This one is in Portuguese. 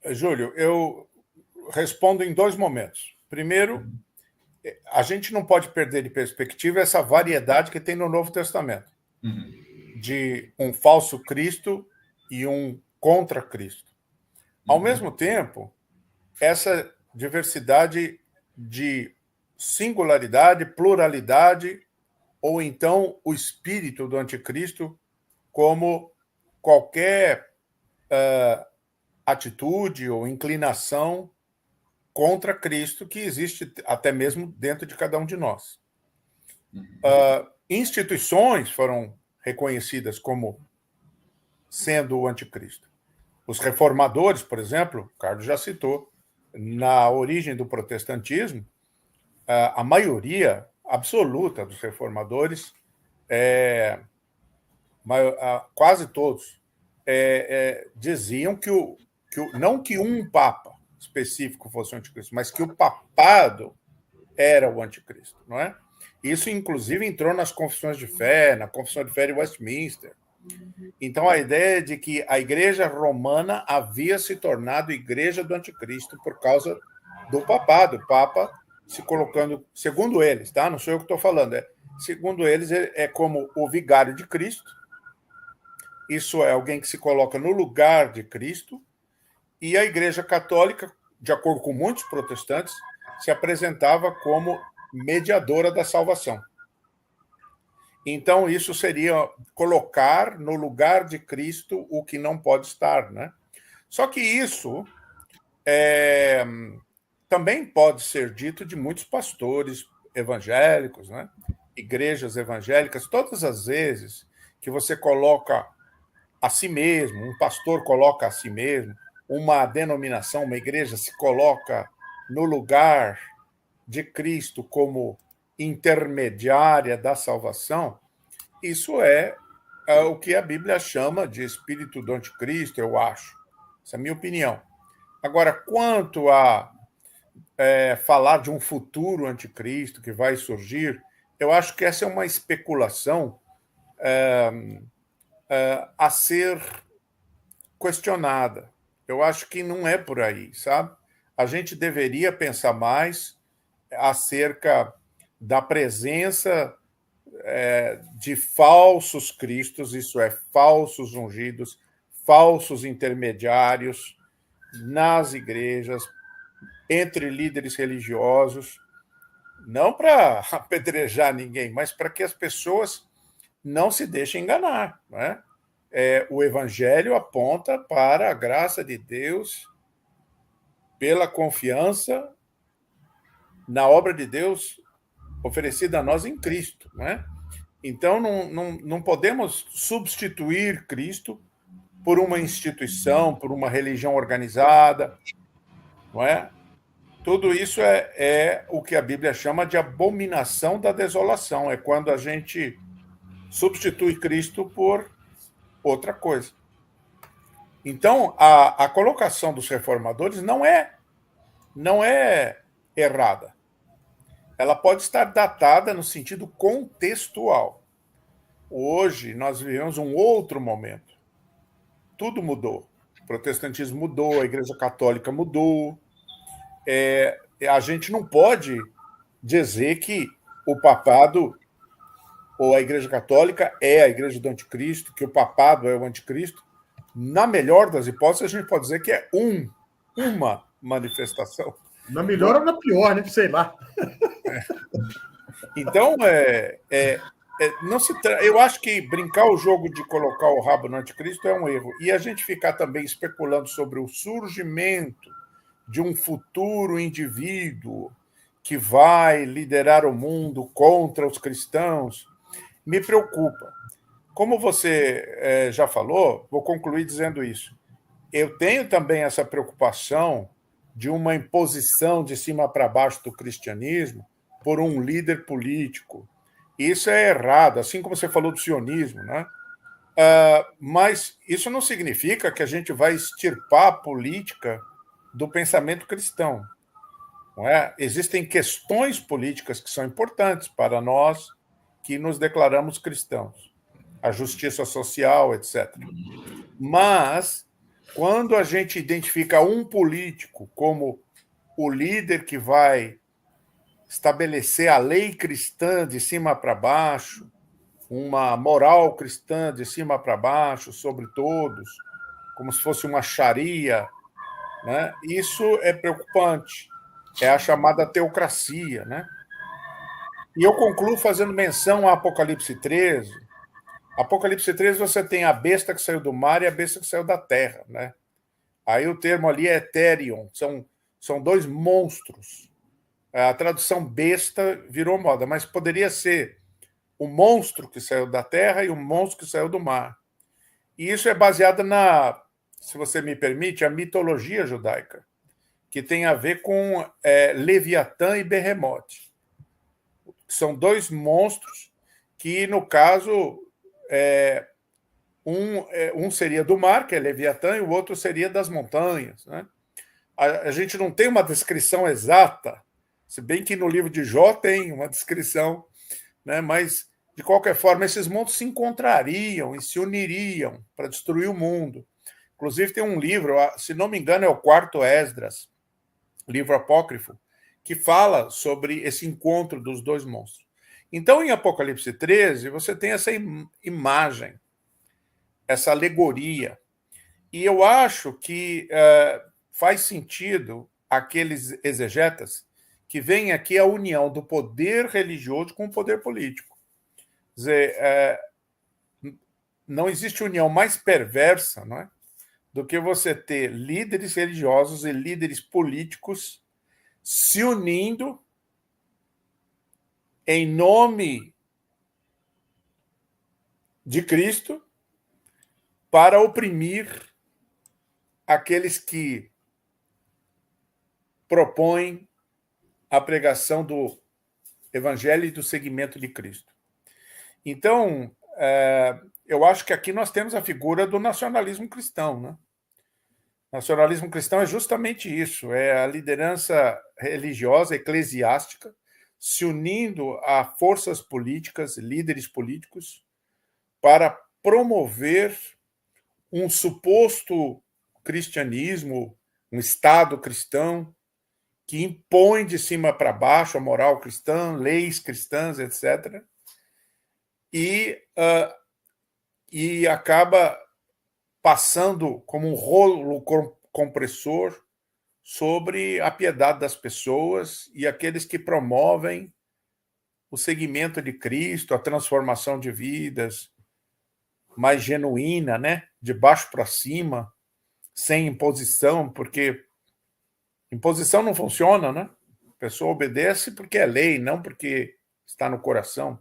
Júlio, eu respondo em dois momentos. Primeiro, a gente não pode perder de perspectiva essa variedade que tem no Novo Testamento, de um falso Cristo e um contra Cristo. Ao mesmo tempo, essa diversidade de singularidade, pluralidade, ou então o espírito do anticristo, como qualquer atitude ou inclinação contra Cristo que existe até mesmo dentro de cada um de nós. Instituições foram reconhecidas como sendo o anticristo. Os reformadores, por exemplo, o Carlos já citou, na origem do protestantismo, a maioria absoluta dos reformadores, quase todos, diziam não que um papa específico fosse o anticristo, mas que o papado era o anticristo, não é? Isso, inclusive, entrou nas confissões de fé, na Confissão de Fé de Westminster. Então, a ideia é de que a Igreja Romana havia se tornado Igreja do Anticristo por causa do papado. O Papa se colocando, segundo eles, tá? Não sou eu que estou falando, segundo eles, é como o vigário de Cristo. Isso é alguém que se coloca no lugar de Cristo. E a Igreja Católica, de acordo com muitos protestantes, se apresentava como mediadora da salvação. Então, isso seria colocar no lugar de Cristo o que não pode estar, né? Só que isso também pode ser dito de muitos pastores evangélicos, né? Igrejas evangélicas. Todas as vezes que você coloca a si mesmo, um pastor coloca a si mesmo, uma denominação, uma igreja se coloca no lugar de Cristo como intermediária da salvação, isso é o que a Bíblia chama de espírito do anticristo, eu acho. Essa é a minha opinião. Agora, quanto a falar de um futuro anticristo que vai surgir, eu acho que essa é uma especulação a ser questionada. Eu acho que não é por aí, sabe? A gente deveria pensar mais acerca da presença de falsos cristos, isso é, falsos ungidos, falsos intermediários nas igrejas, entre líderes religiosos, não para apedrejar ninguém, mas para que as pessoas não se deixem enganar, né? O Evangelho aponta para a graça de Deus pela confiança na obra de Deus oferecida a nós em Cristo, não é? Então, não podemos substituir Cristo por uma instituição, por uma religião organizada, não é? Tudo isso é o que a Bíblia chama de abominação da desolação, é quando a gente substitui Cristo por outra coisa. Então, a colocação dos reformadores não é errada. Ela pode estar datada no sentido contextual. Hoje, nós vivemos um outro momento. Tudo mudou. O protestantismo mudou, a Igreja Católica mudou. A gente não pode dizer que o papado ou a Igreja Católica é a Igreja do Anticristo, que o papado é o Anticristo. Na melhor das hipóteses, a gente pode dizer que é uma manifestação. Na melhor ou na pior, né? Sei lá. Então, não eu acho que brincar o jogo de colocar o rabo no anticristo é um erro. E a gente ficar também especulando sobre o surgimento de um futuro indivíduo que vai liderar o mundo contra os cristãos me preocupa. Como você já falou, vou concluir dizendo isso. Eu tenho também essa preocupação de uma imposição de cima para baixo do cristianismo por um líder político. Isso é errado, assim como você falou do sionismo, né? Mas isso não significa que a gente vai extirpar a política do pensamento cristão. Não é? Existem questões políticas que são importantes para nós que nos declaramos cristãos. A justiça social, etc. Mas Quando a gente identifica um político como o líder que vai estabelecer a lei cristã de cima para baixo, uma moral cristã de cima para baixo sobre todos, como se fosse uma sharia, né? Isso é preocupante. É a chamada teocracia, né? E eu concluo fazendo menção a Apocalipse 13. Apocalipse 13 você tem a besta que saiu do mar e a besta que saiu da terra, né? Aí o termo ali é Ethereum, são dois monstros. A tradução besta virou moda, mas poderia ser o monstro que saiu da terra e o monstro que saiu do mar. E isso é baseado se você me permite, a mitologia judaica, que tem a ver com Leviatã e Behemoth. São dois monstros que, no caso, um seria do mar, que é Leviatã, e o outro seria das montanhas. Né? A gente não tem uma descrição exata, se bem que no livro de Jó tem uma descrição, né? Mas, de qualquer forma, esses monstros se encontrariam e se uniriam para destruir o mundo. Inclusive, tem um livro, se não me engano, é o Quarto Esdras, livro apócrifo, que fala sobre esse encontro dos dois monstros. Então, em Apocalipse 13, você tem essa imagem, essa alegoria. E eu acho que faz sentido aqueles exegetas que veem aqui a união do poder religioso com o poder político. Quer dizer, não existe união mais perversa, não é, do que você ter líderes religiosos e líderes políticos se unindo em nome de Cristo para oprimir aqueles que propõem a pregação do Evangelho e do seguimento de Cristo. Então, eu acho que aqui nós temos a figura do nacionalismo cristão, né? Nacionalismo cristão é justamente isso, é a liderança religiosa, eclesiástica, se unindo a forças políticas, líderes políticos, para promover um suposto cristianismo, um Estado cristão, que impõe de cima para baixo a moral cristã, leis cristãs, etc., e acaba passando como um rolo compressor sobre a piedade das pessoas e aqueles que promovem o seguimento de Cristo, a transformação de vidas mais genuína, né? De baixo para cima, sem imposição, porque imposição não funciona, né? A pessoa obedece porque é lei, não porque está no coração.